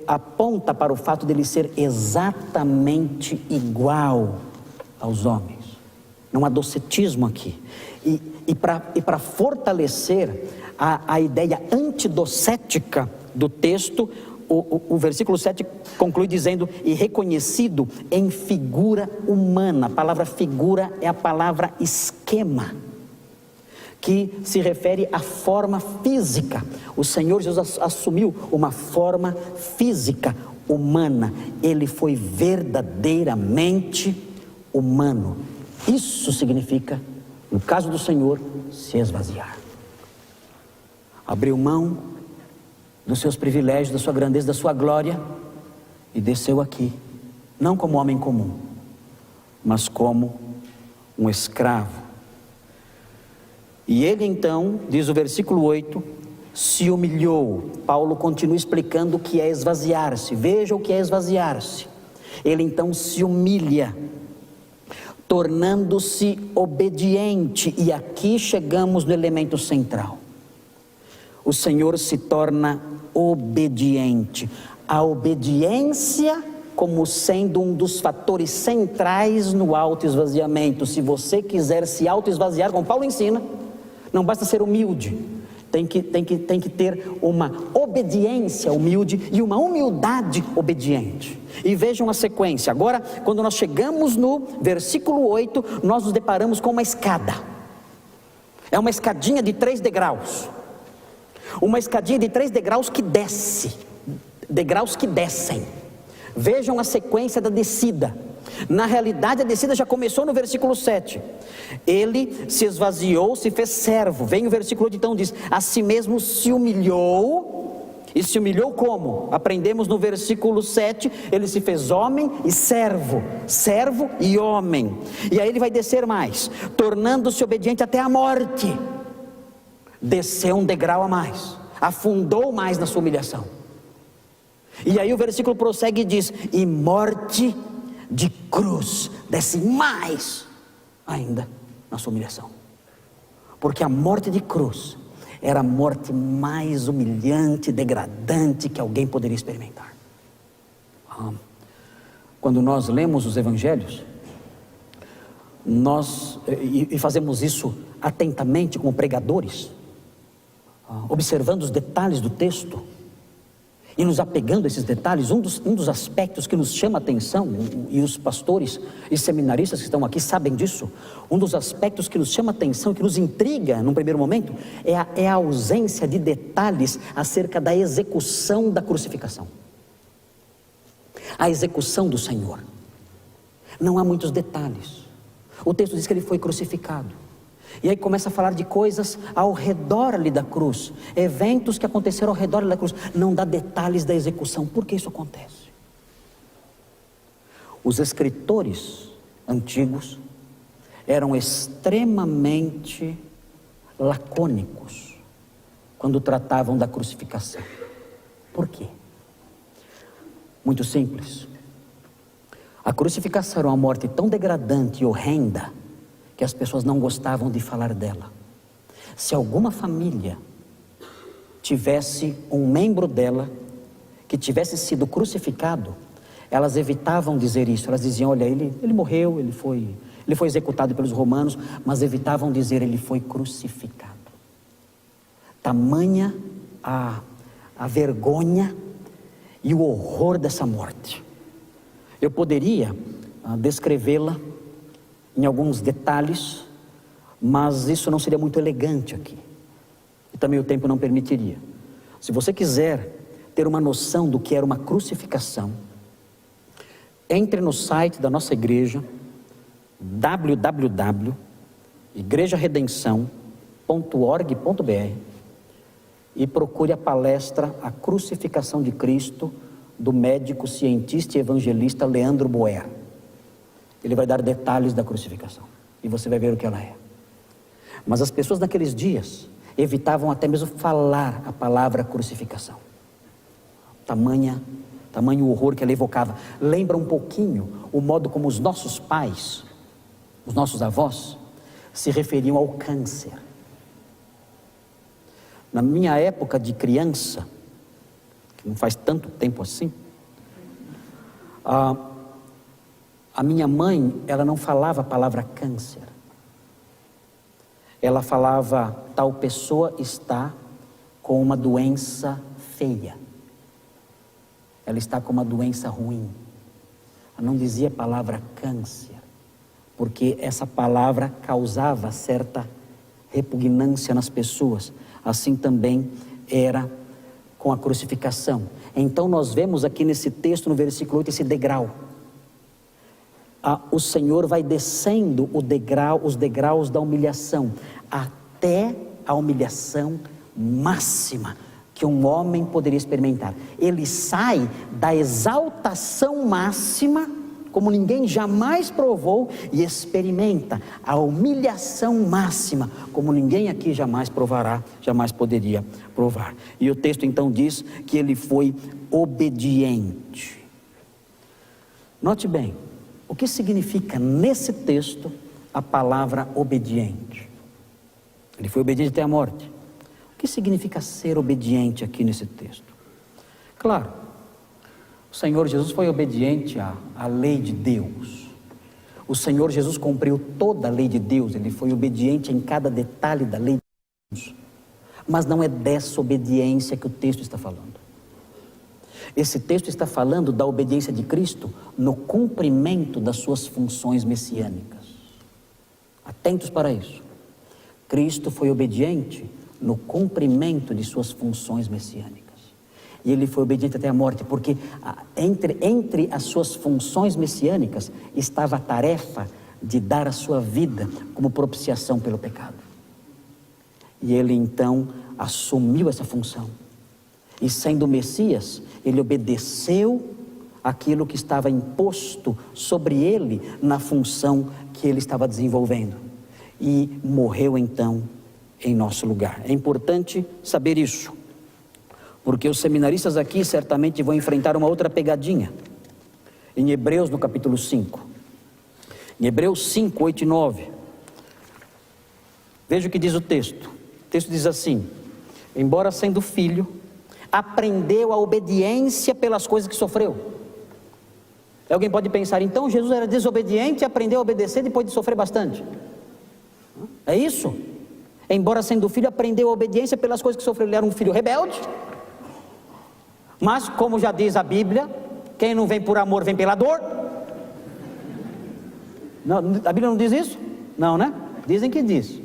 aponta para o fato de ele ser exatamente igual aos homens. Não há docetismo aqui. E para fortalecer a ideia antidocética do texto, o versículo 7 conclui dizendo: e reconhecido em figura humana. A palavra figura é a palavra esquema, que se refere à forma física. O Senhor Jesus assumiu uma forma física humana. Ele foi verdadeiramente humano. Isso significa, no caso do Senhor, se esvaziar. Abriu mão dos seus privilégios, da sua grandeza, da sua glória, e desceu aqui, não como homem comum, mas como um escravo. E ele então, diz o versículo 8, se humilhou. Paulo continua explicando o que é esvaziar-se. Veja o que é esvaziar-se. Ele então se humilha, tornando-se obediente. E aqui chegamos no elemento central. O Senhor se torna obediente. A obediência como sendo um dos fatores centrais no autoesvaziamento. Se você quiser se autoesvaziar, como Paulo ensina, não basta ser humilde, tem que ter uma obediência humilde e uma humildade obediente. E vejam a sequência. Agora, quando nós chegamos no versículo 8, nós nos deparamos com uma escada. É uma escadinha de 3 degraus. Uma escadinha de 3 degraus que desce. Degraus que descem. Vejam a sequência da descida. Na realidade, a descida já começou no versículo 7. Ele se esvaziou, se fez servo. Vem o versículo 8, então diz: a si mesmo se humilhou. E se humilhou como? Aprendemos no versículo 7, ele se fez homem e servo. Servo e homem. E aí ele vai descer mais, tornando-se obediente até a morte. Desceu um degrau a mais, afundou mais na sua humilhação. E aí o versículo prossegue e diz: e morte de cruz, desce mais ainda na sua humilhação. Porque a morte de cruz era a morte mais humilhante, degradante que alguém poderia experimentar. Quando nós lemos os evangelhos, nós fazemos isso atentamente como pregadores, observando os detalhes do texto e nos apegando a esses detalhes. Um dos aspectos que nos chama a atenção, e os pastores e seminaristas que estão aqui sabem disso, um dos aspectos que nos chama a atenção, que nos intriga num primeiro momento, é a ausência de detalhes acerca da execução da crucificação. A execução do Senhor. Não há muitos detalhes. O texto diz que ele foi crucificado. E aí começa a falar de coisas ao redor ali da cruz, eventos que aconteceram ao redor ali da cruz. Não dá detalhes da execução. Por que isso acontece? Os escritores antigos eram extremamente lacônicos quando tratavam da crucificação. Por quê? Muito simples. A crucificação era uma morte tão degradante e horrenda que as pessoas não gostavam de falar dela. Se alguma família tivesse um membro dela que tivesse sido crucificado, elas evitavam dizer isso. Elas diziam: olha, ele morreu, ele foi executado pelos romanos, mas evitavam dizer: ele foi crucificado. Tamanha a vergonha e o horror dessa morte. Eu poderia descrevê-la em alguns detalhes, mas isso não seria muito elegante aqui, e também o tempo não permitiria. Se você quiser ter uma noção do que era uma crucificação, entre no site da nossa igreja, www.igrejaredenção.org.br, e procure a palestra A Crucificação de Cristo, do médico, cientista e evangelista Leandro Boer. Ele vai dar detalhes da crucificação e você vai ver o que ela é. Mas as pessoas naqueles dias evitavam até mesmo falar a palavra crucificação. Tamanho horror que ela evocava. Lembra um pouquinho o modo como os nossos pais, os nossos avós, se referiam ao câncer. Na minha época de criança, que não faz tanto tempo assim, a minha mãe, ela não falava a palavra câncer. Ela falava: tal pessoa está com uma doença feia. Ela está com uma doença ruim. Ela não dizia a palavra câncer, porque essa palavra causava certa repugnância nas pessoas. Assim também era com a crucificação. Então nós vemos aqui nesse texto, no versículo 8, esse degrau. O Senhor vai descendo os degraus da humilhação, até a humilhação máxima que um homem poderia experimentar. Ele sai da exaltação máxima, como ninguém jamais provou, e experimenta a humilhação máxima, como ninguém aqui jamais provará, jamais poderia provar. E o texto então diz que ele foi obediente. Note bem, o que significa nesse texto a palavra obediente? Ele foi obediente até a morte. O que significa ser obediente aqui nesse texto? Claro, o Senhor Jesus foi obediente à lei de Deus. O Senhor Jesus cumpriu toda a lei de Deus. Ele foi obediente em cada detalhe da lei de Deus. Mas não é dessa obediência que o texto está falando. Esse texto está falando da obediência de Cristo no cumprimento das suas funções messiânicas. Atentos para isso. Cristo foi obediente no cumprimento de suas funções messiânicas. E ele foi obediente até a morte, porque entre as suas funções messiânicas estava a tarefa de dar a sua vida como propiciação pelo pecado. E ele então assumiu essa função. E sendo o Messias, ele obedeceu aquilo que estava imposto sobre ele na função que ele estava desenvolvendo. E morreu então em nosso lugar. É importante saber isso, porque os seminaristas aqui certamente vão enfrentar uma outra pegadinha. Em Hebreus, no capítulo 5. Em Hebreus 5, 8 e 9. Veja o que diz o texto. O texto diz assim: embora sendo filho, aprendeu a obediência pelas coisas que sofreu. Alguém pode pensar, então Jesus era desobediente e aprendeu a obedecer depois de sofrer bastante. É isso? Embora sendo filho, aprendeu a obediência pelas coisas que sofreu. Ele era um filho rebelde. Mas, como já diz a Bíblia, quem não vem por amor, vem pela dor. Não, a Bíblia não diz isso? Não, né? Dizem que diz.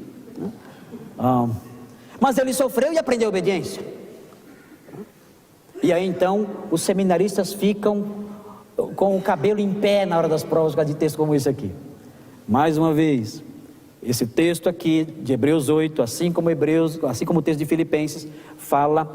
Mas ele sofreu e aprendeu a obediência. E aí então, os seminaristas ficam com o cabelo em pé na hora das provas, por causa de texto como esse aqui. Mais uma vez, esse texto aqui de Hebreus 8, assim como o texto de Filipenses, fala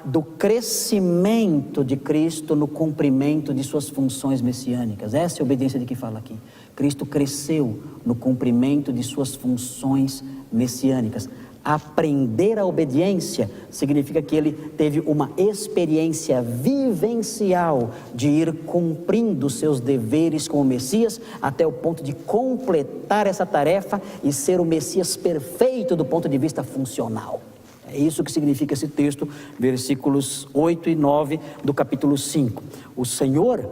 do crescimento de Cristo no cumprimento de suas funções messiânicas. Essa é a obediência de que fala aqui. Cristo cresceu no cumprimento de suas funções messiânicas. Aprender a obediência significa que ele teve uma experiência vivencial de ir cumprindo seus deveres como Messias até o ponto de completar essa tarefa e ser o Messias perfeito do ponto de vista funcional. É isso que significa esse texto, versículos 8 e 9 do capítulo 5. O Senhor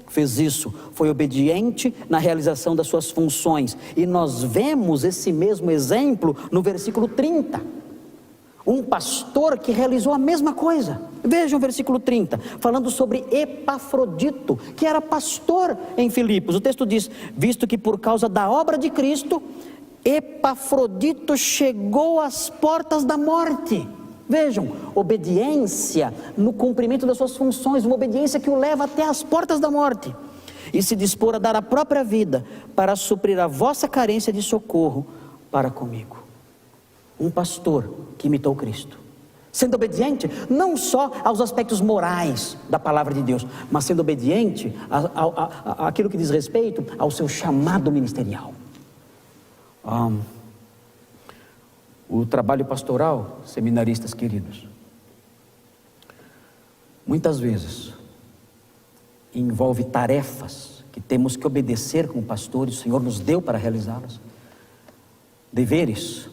fez isso, foi obediente na realização das suas funções. E nós vemos esse mesmo exemplo no versículo 30. Um pastor que realizou a mesma coisa. Vejam o versículo 30, falando sobre Epafrodito, que era pastor em Filipos. O texto diz: visto que por causa da obra de Cristo, Epafrodito chegou às portas da morte. Vejam, obediência no cumprimento das suas funções, uma obediência que o leva até as portas da morte, e se dispor a dar a própria vida para suprir a vossa carência de socorro para comigo. Um pastor que imitou Cristo, sendo obediente não só aos aspectos morais da palavra de Deus, mas sendo obediente àquilo que diz respeito ao seu chamado ministerial. O trabalho pastoral, seminaristas queridos, muitas vezes envolve tarefas que temos que obedecer como pastores. O Senhor nos deu para realizá-las, deveres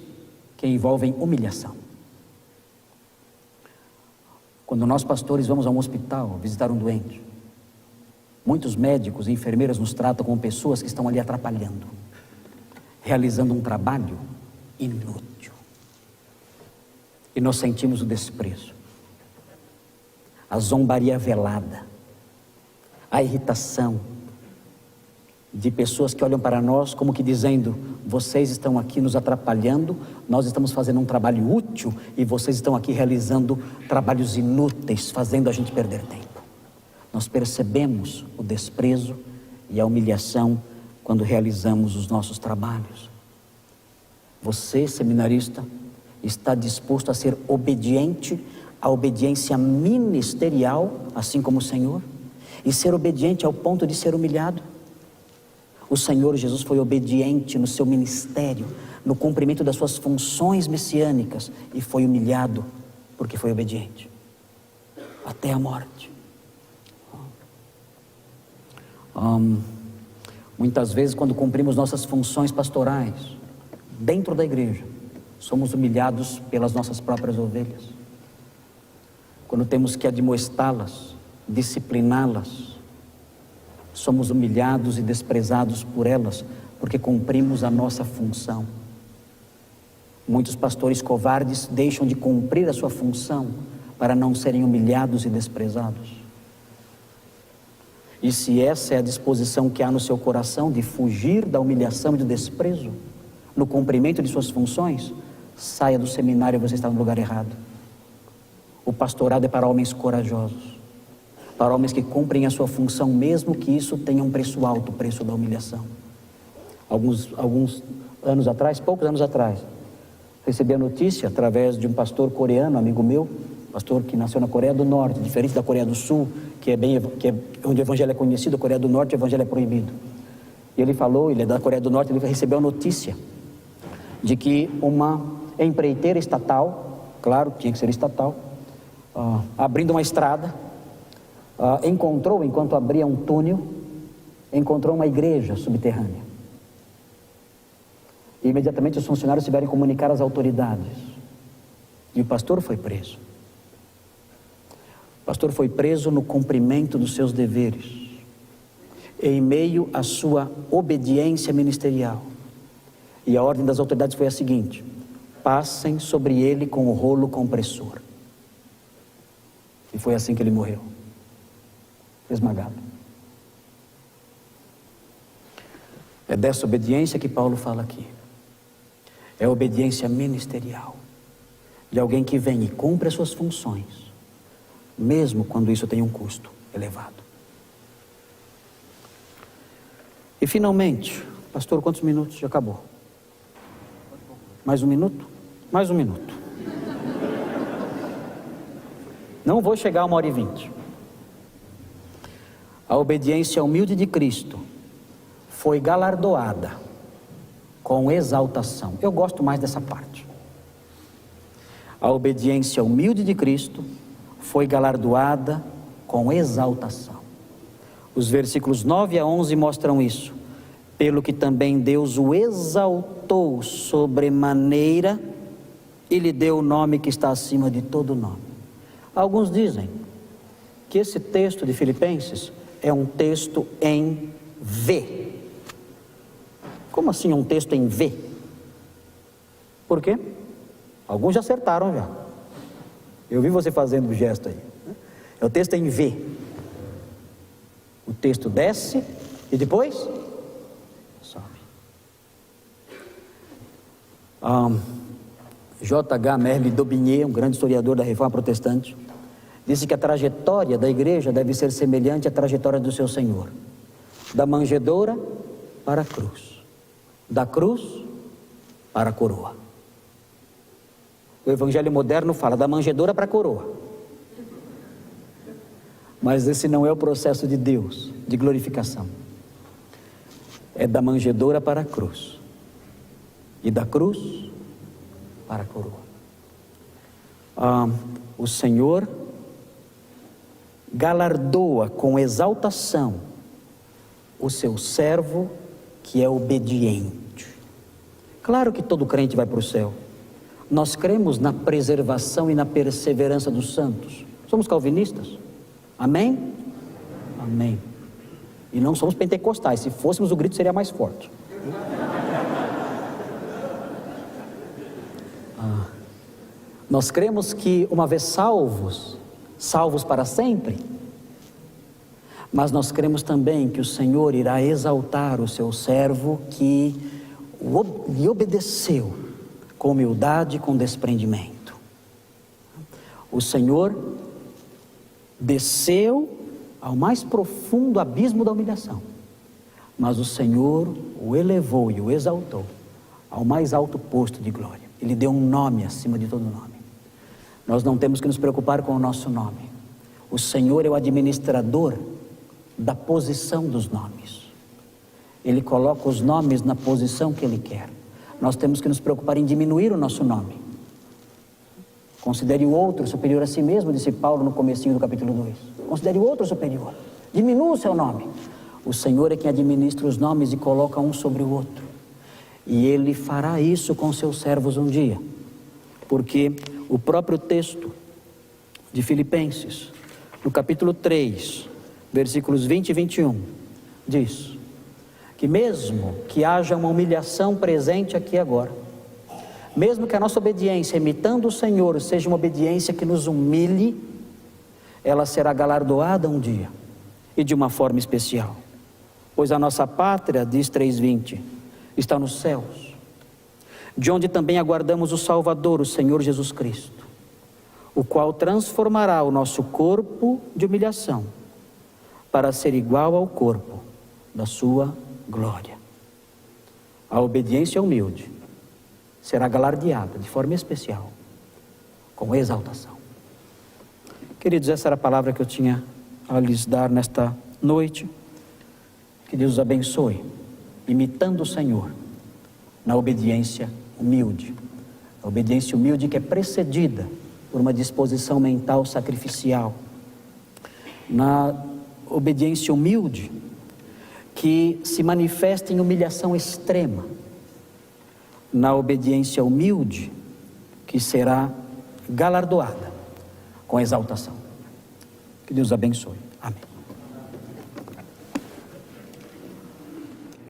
que envolvem humilhação. Quando nós pastores vamos a um hospital visitar um doente, muitos médicos e enfermeiras nos tratam como pessoas que estão ali atrapalhando, realizando um trabalho inútil. E nós sentimos o desprezo, a zombaria velada, a irritação de pessoas que olham para nós como que dizendo: vocês estão aqui nos atrapalhando, nós estamos fazendo um trabalho útil e vocês estão aqui realizando trabalhos inúteis, fazendo a gente perder tempo. Nós percebemos o desprezo e a humilhação quando realizamos os nossos trabalhos. Você, seminarista, está disposto a ser obediente à obediência ministerial, assim como o Senhor, e ser obediente ao ponto de ser humilhado? O Senhor Jesus foi obediente no seu ministério, no cumprimento das suas funções messiânicas, e foi humilhado porque foi obediente até a morte. Muitas vezes, quando cumprimos nossas funções pastorais dentro da igreja, somos humilhados pelas nossas próprias ovelhas. Quando temos que admoestá-las, discipliná-las, somos humilhados e desprezados por elas, porque cumprimos a nossa função. Muitos pastores covardes deixam de cumprir a sua função para não serem humilhados e desprezados. E se essa é a disposição que há no seu coração de fugir da humilhação e do desprezo no cumprimento de suas funções, saia do seminário, você está no lugar errado. O pastorado é para homens corajosos, para homens que cumprem a sua função, mesmo que isso tenha um preço alto, o preço da humilhação. Alguns anos atrás, poucos anos atrás, recebi a notícia através de um pastor coreano, amigo meu, pastor que nasceu na Coreia do Norte, diferente da Coreia do Sul, que é onde o evangelho é conhecido. A Coreia do Norte o evangelho é proibido. E ele falou, ele é da Coreia do Norte, ele recebeu a notícia de que uma empreiteira estatal, claro, tinha que ser estatal, abrindo uma estrada, encontrou, enquanto abria um túnel, encontrou uma igreja subterrânea. E imediatamente os funcionários tiveram que comunicar às autoridades. E o pastor foi preso. O pastor foi preso no cumprimento dos seus deveres, em meio à sua obediência ministerial. E a ordem das autoridades foi a seguinte: passem sobre ele com o rolo compressor. E foi assim que ele morreu, esmagado. É dessa obediência que Paulo fala aqui. É a obediência ministerial, de alguém que vem e cumpre as suas funções, mesmo quando isso tem um custo elevado. E finalmente, pastor, quantos minutos? Já acabou. Mais um minuto? Mais um minuto. Não vou chegar a 1h20. A obediência humilde de Cristo foi galardoada com exaltação. Eu gosto mais dessa parte. A obediência humilde de Cristo foi galardoada com exaltação. Os versículos 9 a 11 mostram isso. Pelo que também Deus o exaltou sobremaneira e lhe deu o nome que está acima de todo nome. Alguns dizem que esse texto de Filipenses é um texto em V. Como assim um texto em V? Por quê? Alguns já acertaram já. Eu vi você fazendo o gesto aí. É o texto em V. O texto desce e depois sobe. J.H. Merle d'Aubigné, um grande historiador da Reforma Protestante, disse que a trajetória da igreja deve ser semelhante à trajetória do seu Senhor. Da manjedoura para a cruz. Da cruz para a coroa. O evangelho moderno fala da manjedoura para a coroa. Mas esse não é o processo de Deus, de glorificação. É da manjedoura para a cruz. E da cruz para a coroa. O Senhor galardoa com exaltação o seu servo que é obediente. Claro que todo crente vai para o céu. Nós cremos na preservação e na perseverança dos santos. Somos calvinistas? Amém? Amém. E não somos pentecostais. Se fôssemos, o grito seria mais forte. Nós cremos que uma vez salvos para sempre. Mas nós cremos também que o Senhor irá exaltar o seu servo que lhe obedeceu com humildade e com desprendimento. O Senhor desceu ao mais profundo abismo da humilhação, mas o Senhor o elevou e o exaltou ao mais alto posto de glória. Ele deu um nome acima de todo nome. Nós não temos que nos preocupar com o nosso nome. O Senhor é o administrador da posição dos nomes. Ele coloca os nomes na posição que Ele quer. Nós temos que nos preocupar em diminuir o nosso nome. Considere o outro superior a si mesmo, disse Paulo no comecinho do capítulo 2. Considere o outro superior. Diminua o seu nome. O Senhor é quem administra os nomes e coloca um sobre o outro. E Ele fará isso com seus servos um dia. Porque o próprio texto de Filipenses, no capítulo 3, versículos 20 e 21, diz que mesmo que haja uma humilhação presente aqui agora, Mesmo que a nossa obediência, imitando o Senhor, seja uma obediência que nos humilhe, ela será galardoada um dia, e de uma forma especial. Pois a nossa pátria, diz 3:20, está nos céus, de onde também aguardamos o Salvador, o Senhor Jesus Cristo, o qual transformará o nosso corpo de humilhação, para ser igual ao corpo da sua glória. A obediência humilde será galardeada de forma especial, com exaltação. Queridos, essa era a palavra que eu tinha a lhes dar nesta noite. Que Deus os abençoe, imitando o Senhor, na obediência humilde. A obediência humilde que é precedida por uma disposição mental sacrificial. Na obediência humilde que se manifesta em humilhação extrema. Na obediência humilde que será galardoada com exaltação. Que Deus abençoe. Amém.